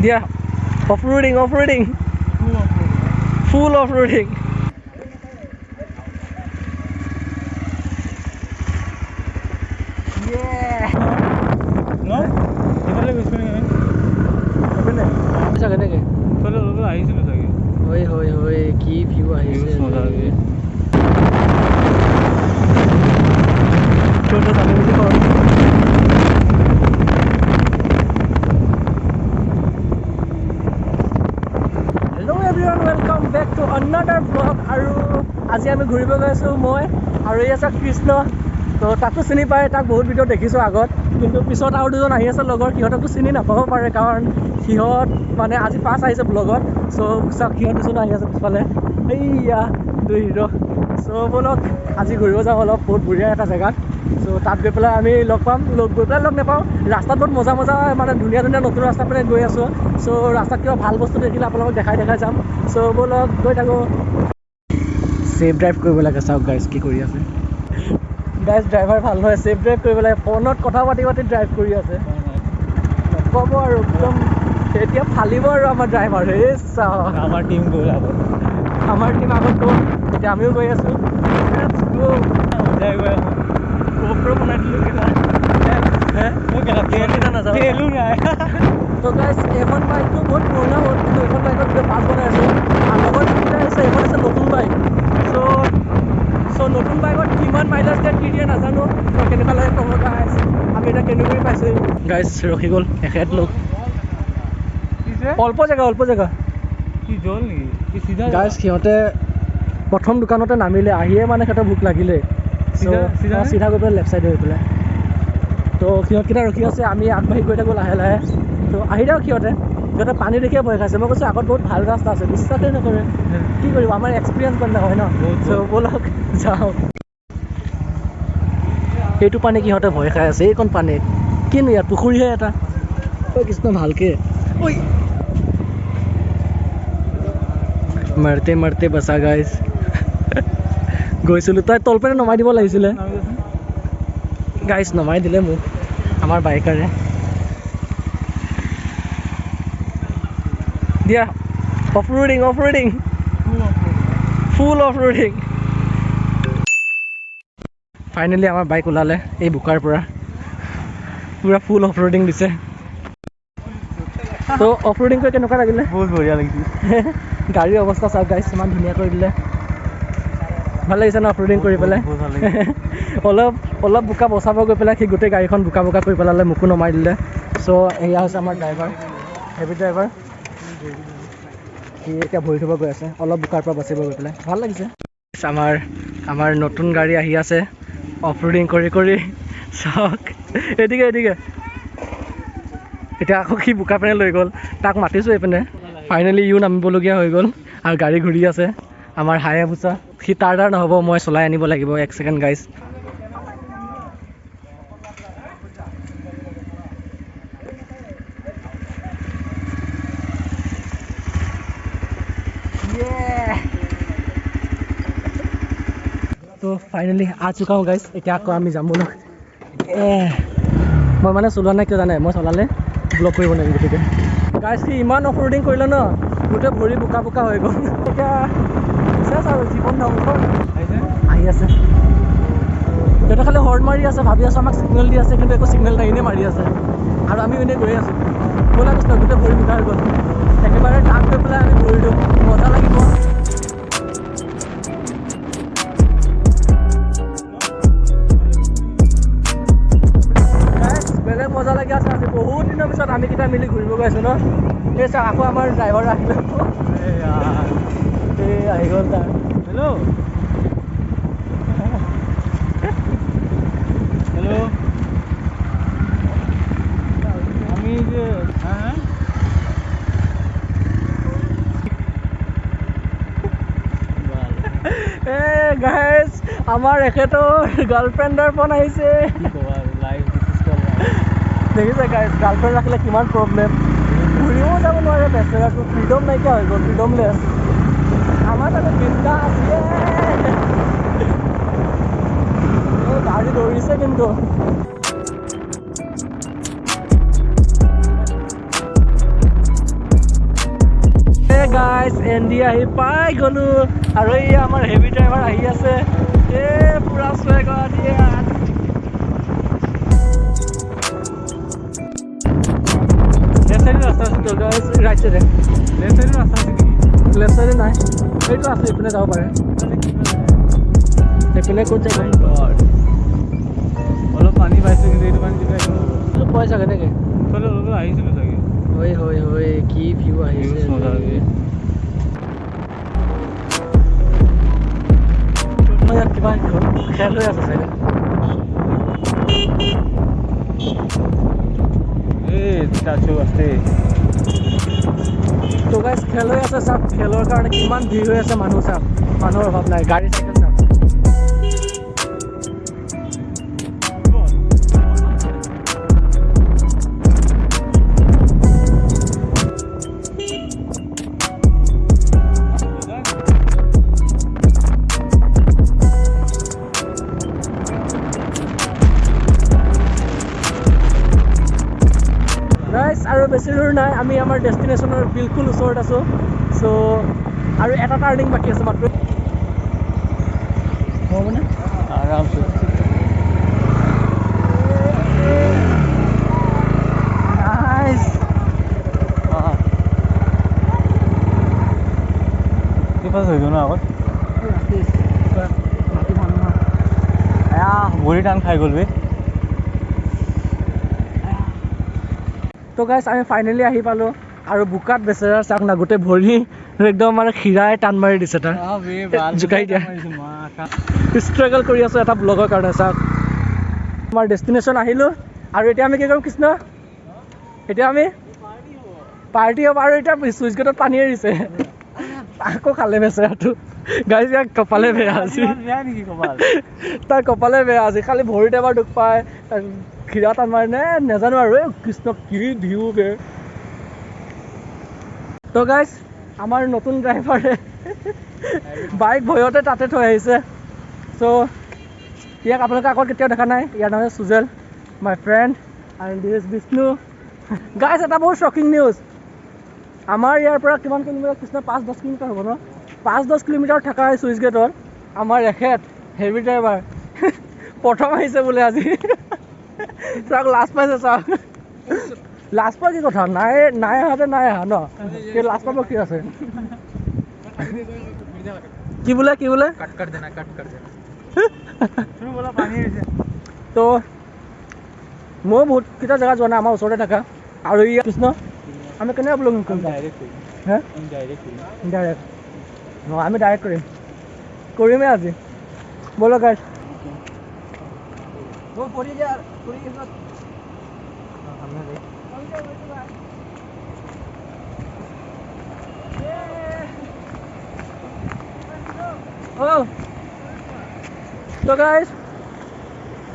দিয়া অফ-ৰোডিং ফুল অফ-ৰোডিং কেনেকে আহিছিলো চাগে হয় কি ভিউ আহিছে welcome back to another blog और आज आम घूर गई मैं और ये कृष्ण तो ताको चिनी पाए तक बहुत भिडिओ देखी आगत किन्तु पिछत और दुजन लगोर सीहतको चिनी नापाब पारे कारण सीहत माने आज फार्स्ट आई ब्लॉगत सो सब सीहत दुजन पिछफाले एया दुई हिरो सो बोलक आज घूर जाऊँ अलग बहुत बढ़िया एट जगह सो तक गई पे आम लग पाम गई पे लग नापाँ रास्ता बहुत मजा मजा माने धुनिया धुनिया नतुन रास्ता पे गई आसो सो रास्ता क्या भल बस्तु देखिले आपलोक देखाई जाम सो बोलक गई थको सेफ ड्राइव कर लगे चाওক गाइज कि गाइज ड्राइवर भल ना सेफ ड्राइव कर लगे फोन कथा पाति ड्राइव कर नकब और एकदम एतिया फालिब और ड्राइवर आमार टीम गल आमार टीम आगत गल एतिया आमिओ गई आसो GoPro बनाई दिलो तो गाइज एन बाइक तो बहुत पुराना हल कि एन बाइक पास बनाई आसो नतुन बाइक सो नतुन बाइकत किमान माइलेज कि दिए नाजानो तो केनेका लगे कब गाइज आम एटा केनेगुरी पाइছো गाइज रखी गल एखेत लोक अल्प जगह गाइज सिहते प्रथम दुकानते नामिले आहिए माने खेतर भूक लागिले सीधा गई पे लेफ्ट साइड हो पे तो सीहतकेटा रखी आसे आम आगबाढ़ी गई थको लाहे लाहे तो आहि दियक सीहते पानी देखिए भय खाइছে मैं कैसे आगत बहुत भल रास्ता আছে বিশ্বাসেই नकरे कि करिब आमार एक्सपिरियेन्स बंदा है न सो बोलक जाओ এইটো पानी किहते भय खाई আছে এইকণ पानी किनु यार पुखुरीहे एटा ओइ कृष्ण भालके ओइ मारते मारते बसा गाइज গৈছিলো তাই তলপেৰে নমাই দিব লাগিছিলে গাইজ নমাই দিলে মোক আমাৰ বাইকাৰে দিয়া অফ-ৰোডিং ফুল অফ-ৰোডিং ফাইনেলি আমাৰ বাইক ওলালে এই বুকাৰ পৰা পুৰা ফুল অফ-ৰোডিং দিছে তো অফ-ৰোডিং কৰি কেনেকুৱা লাগিলে বহুত বঢ়িয়া লাগিছে গাড়ীৰ অৱস্থা চাওক গাইজ ইমান ধুনীয়া কৰি দিলে ভাল লাগিছে ন অফ-ৰোডিং কৰি পেলাই অলপ বোকা বচাব গৈ পেলাই সি গোটেই গাড়ীখন বোকা কৰি পেলালে মোকো নমাই দিলে চ' এয়া হৈছে আমাৰ ড্ৰাইভাৰ হেভি ড্ৰাইভাৰ সি এতিয়া ভৰি থ'ব গৈ আছে অলপ বোকাৰ পৰা বাচিব গৈ পেলাই ভাল লাগিছে আমাৰ নতুন গাড়ী আহি আছে অফ-ৰোডিং কৰি চাওক এদিকে এতিয়া আকৌ সি বোকা পিনে লৈ গ'ল তাক মাতিছোঁ এইপিনে ফাইনেলি ইও নামিবলগীয়া হৈ গ'ল আৰু গাড়ী ঘূৰি আছে আমাৰ হায়াবুছা সি তাৰ নহ'ব মই চলাই আনিব লাগিব 1 ছেকেণ্ড গাইজ तो फाइनली आ चुका हूँ गाइज এতিয়া আকৌ আমি যাম বোলো মই মানে চলোৱা নাই কিয় জানে মই চলালে ব্লক কৰিব নোৱাৰিম গতিকে গাইজ সি ইমান অফ-ৰোডিং কৰিলে ন গোটেই ভৰি বোকা হৈ গ'ল এতিয়া চেছ আৰু জীৱন ধ্বংস আহি আছে সিহঁতে খালি হৰ্ণ মাৰি আছে ভাবি আছোঁ আমাক ছিগনেল দি আছে কিন্তু একো ছিগনেল নাই এনেই মাৰি আছে আৰু আমি এনেই গৈ আছোঁ ব'লা কৃষ্ণ গোটেই ভৰি বোকা হৈ গ'ল একেবাৰে তাক গৈ পেলাই আমি ভৰি দিওঁ মজা লাগিব বেলেগ মজা লাগি আছে আজি বহুত দিনৰ পিছত আমি কেইটা মিলি ঘূৰিব গৈ আছোঁ ন এই চাওক আকৌ আমাৰ ড্ৰাইভাৰ আহিলে এই আহি গ'ল তাৰ হেল্ল' আমি যে গাইজ আমাৰ এখেতৰ গাৰ্লফ্ৰেণ্ডৰ ফোন আহিছে দেখিছে গাইজ গাৰ্লফ্ৰেণ্ড ৰাখিলে কিমান প্ৰব্লেম ঘূৰিও যাব নোৱাৰে বেচেৰাটো ফ্ৰীডম নাইকিয়া হৈ গ'ল ফ্ৰীডমলেছ আমাৰ তাতে বিন্দা আছে গাড়ী দৌৰিছে কিন্তু গাইজ এন্ডি আহি পাই গ'লো আৰু এই আমাৰ হেভি ড্ৰাইভাৰ আহি আছে পুৰা চুৱেগা দিয়ে লেফ্ট চাইডে ৰাস্তা আছে তো গাইজ ৰাইট চাইডে লেফ্ট চাইডে ৰাস্তা আছে নেকি লেফ্ট চাইডে নাই এইটো আছে এইপিনে যাব পাৰে এইপিনে ক'ত যাব অলপ পানী পাইছোঁ কিন্তু এইটো পানী দিব একদম এইটো পোৱা চাগে নেকি অলপ আহিছিলোঁ চাগে হয় হয় হয় কি ভিউ আহিছে ইয়াত কিবা খেল হৈ আছে চাগে তো গাইজ খেল হৈ আছে চাওক খেলৰ কাৰণে কিমান ভিৰ হৈ আছে মানুহ চাওক মানুহৰ অভাৱ নাই গাড়ী চাইকেল চাওক আৰু বেছি দূৰ নাই আমি আমাৰ ডেষ্টিনেশ্যনৰ বিলকুল ওচৰত আছোঁ চ' আৰু এটা টাৰ্ণিং বাকী আছে মাত্ৰ হ'বনে আৰামছে নাইচ কিবা হৈ গ'ল ন আগত ভৰি টান খাই গ'ল বে তো গাইজ আমি ফাইনেলি আহি পালোঁ আৰু বোকাত বেচেৰা চাওক না গোটেই ভৰি একদম মানে খীৰাই টান মাৰি দিছে তাৰ জোকাই দিয়া ষ্ট্ৰাগল কৰি আছোঁ এটা ব্লগৰ কাৰণে চাওক আমাৰ ডেষ্টিনেশ্যন আহিলোঁ আৰু এতিয়া আমি কি কৰিম কৃষ্ণ এতিয়া আমি পাৰ্টি হ'ব আৰু এতিয়া চুইচ গেটত পানী এৰিছে আকৌ খালে বেচেৰাটো গাইজ ইয়াক কপালে বেয়া আজি তাৰ কপালে বেয়া আজি খালি ভৰিত এবাৰ দুখ পায় খীৰা টান মাৰি নে নাজানো আৰু এই কৃষ্ণ কি ভিউ বে তো গাইজ আমাৰ নতুন ড্ৰাইভাৰে বাইক ভয়তে তাতে থৈ আহিছে চ' ইয়াক আপোনালোকে আগত কেতিয়াও দেখা নাই ইয়াৰ নাম হৈছে Sujel my friend and this is Bishnu guys এটা বহুত শ্বকিং নিউজ আমাৰ ইয়াৰ পৰা কিমান কিলোমিটাৰ কৃষ্ণ 5-10 কিলোমিটাৰ হ'ব ন 5-10 কিলোমিটাৰ থকা চুইচ গেটত আমাৰ এখেত হেভি ড্ৰাইভাৰ প্ৰথম আহিছে বোলে আজি চাওক লাষ্ট পাইছে চাওক লাষ্ট পোৱা কি কথা নাই নাই অহাতে নাই অহা ন লাষ্ট পাব কি আছে কি বোলে তো ময়ো বহুত কেইটা জেগা যোৱা নাই আমাৰ ওচৰতে থকা আৰু ইয়াত কৃষ্ণ আমি কেনেকৈ ব্লগিং কৰিম হে ডাইৰেক্ট ন আমি ডাইৰেক্ট কৰিমেই আজি ব'লক গাইজ তো গাইজ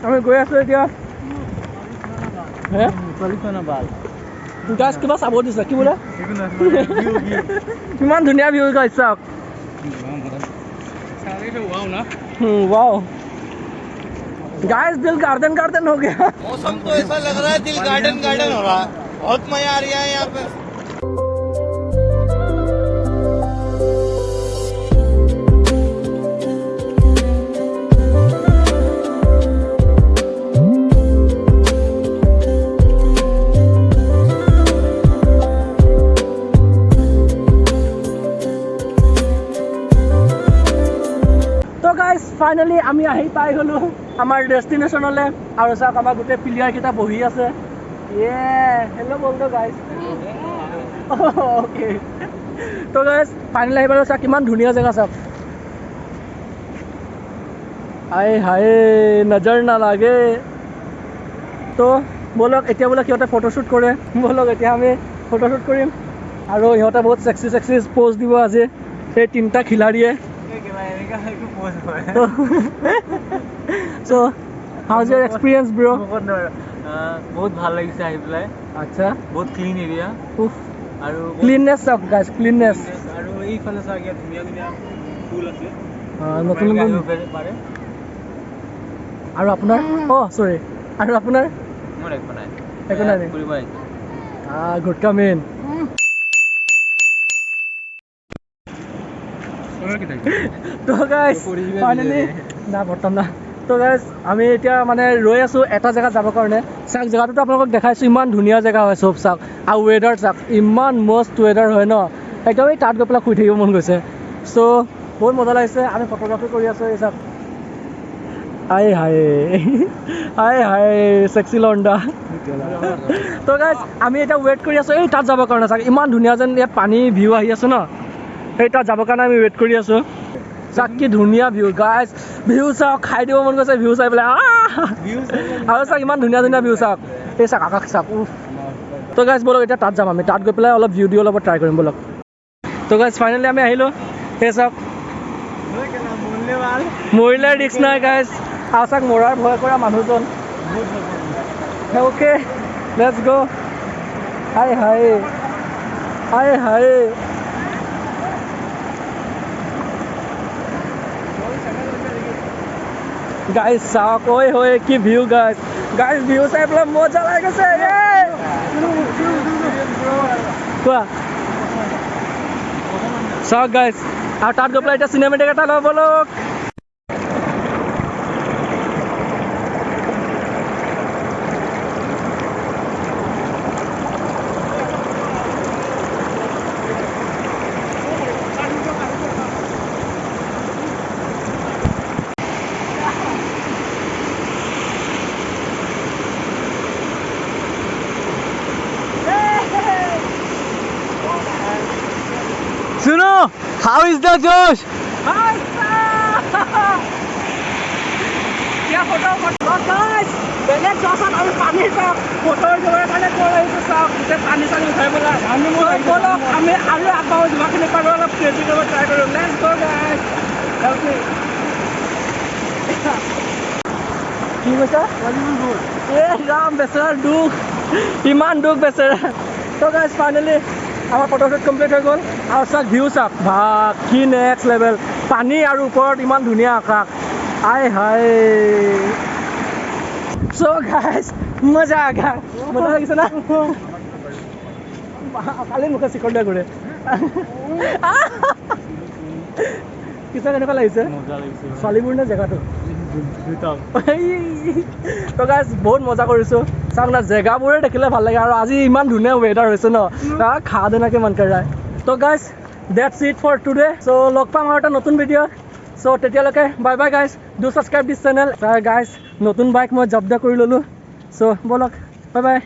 আমি গৈ আছোঁ এতিয়া গাইজ কিবা চাব দিছে কি বোলে কিমান ধুনীয়া ভিউ গাইজ চাওক वाओ गाइस दिल गार्डन गार्डन हो गया मौसम तो ऐसा लग रहा है दिल गार्डन गार्डन हो रहा है बहुत मजा आ रहा है यहाँ पे ফাইনেলি আমি আহি পাই গ'লো আমাৰ ডেষ্টিনেশ্যনলৈ আৰু চাওক আমাৰ গোটেই প্লেয়াৰকেইটা বহি আছে হেল্ল' বলতো গাইজ অ'কে তো গাইজ ফাইনেলি আহি পালোঁ চাওক কিমান ধুনীয়া জেগা চাওক আই হাই নজৰ নালাগে তো ব'লক এতিয়া বোলে সিহঁতে ফটোশ্বুট কৰে ব'লক এতিয়া আমি ফটোশ্বুট কৰিম আৰু সিহঁতে বহুত চেক্সি প'জ দিব আজি সেই তিনিটা খিলাড়ীয়ে So, how's your experience, bro? बहुत ভাল লাগিছে আহি পেলাই আচ্ছা বহুত ক্লিন এৰিয়া আৰু ক্লিননেছ অফ গাইজ ক্লিননেছ আৰু এইফালে চাওক ইয়াত ধুনীয়া ধুনীয়া ফুল আছে নতুন পাৰে আৰু আপোনাৰ চৰি আৰু আপোনাৰ মোৰ একো নাই ফুৰিব গুড কাম ইন তো গাইজ ফাইনেলি না বৰ্তমান না তো গাইজ আমি এতিয়া মানে ৰৈ আছোঁ এটা জেগাত যাবৰ কাৰণে চাওক জেগাটোতো আপোনালোকক দেখাইছোঁ ইমান ধুনীয়া জেগা হয় চব চাওক আৰু ৱেডাৰ চাওক ইমান মস্ত ৱেডাৰ হয় ন একদম এই তাত গৈ পেলাই শুই থাকিব মন গৈছে চ' বহুত মজা লাগিছে আমি ফটোগ্ৰাফি কৰি আছোঁ এই চাওক হাই হাই হাই হাই চেক্সি লণ্ডা তো গাইজ আমি এতিয়া ৱেইট কৰি আছোঁ এই তাত যাবৰ কাৰণে চাওক ইমান ধুনীয়া যেন ইয়াত পানী ভিউ আহি আছে ন সেই তাত যাবৰ কাৰণে আমি ৱেইট কৰি আছোঁ চাওক কি ধুনীয়া ভিউ গাইজ ভিউ চাওক খাই দিব মন গৈছে ভিউ চাই পেলাই আৰু চাওক ইমান ধুনীয়া ধুনীয়া ভিউ চাওক এই চাওক আকাশ চাওক তো গাইজ বলক এতিয়া তাত যাম আমি তাত গৈ পেলাই অলপ ভিডিঅ' ল'ব ট্ৰাই কৰিম বলক তো গাইজ ফাইনেলি আমি আহিলোঁ সেই চাওক মৰিলে ৰিক্স নাই গাইজ আৰু চাওক মৰাৰ ভয় কৰা মানুহজন অ'কে লেটছ গ' হাই হাই হাই হাই গাইজ চাওক ঐ হয় কি ভিউ গাইজ গাইজ ভিউ চাই পেলাই মজা লাগি গৈছে কোৱা চাওক গাইজ আৰু তাত গৈ পেলাই এতিয়া চিনেমেটিক এটা ল'ব বলক Suno, how is the Josh? क्या फोटो गाइस बेलेग जसन আমি পানী চাওক ফটোৰ জৰিয়তে কাৰণে কৈ আহিছোঁ চাওক গোটেই পানী চানী উঠাই পেলাই বলক আমি আৰু আগবাঢ়ো যিমানখিনি পাৰোঁ অলপ ক্ৰিয়েটিভ কৰিব ট্ৰাই কৰোঁ লেটছ গ' গাইজ অ'কে কি কৈছা এই ৰাম বেচেৰাৰ দুখ ইমান দুখ বেচেৰা তো গাইজ ফাইনেলি আমাৰ ফটোশ্বুট কমপ্লিট হৈ গ'ল আৰু চাওক ভিউ চাওক ভা কি নেক্সট লেভেল পানী আৰু ওপৰত ইমান ধুনীয়া আকাশ আই হাই চ' গাইজ মজা আকাশ মজা লাগিছে না কালি মুখে চিকন দিয়া ঘূৰে পিছে কেনেকুৱা লাগিছে ছোৱালীবোৰ নে জেগাটো তো গাইজ বহুত মজা কৰিছোঁ চাওক না জেগাবোৰে দেখিলে ভাল লাগে আৰু আজি ইমান ধুনীয়া ৱেডাৰ হৈছে ন খা দেনাকে মন কৰায় তো guys that's it for today so' লগ পাম আৰু এটা নতুন ভিডিঅ' চ' তেতিয়ালৈকে bye bye guys do subscribe this channel guys নতুন বাইক মই জব্দ কৰি ল'লোঁ চ' ব'লক বাই বাই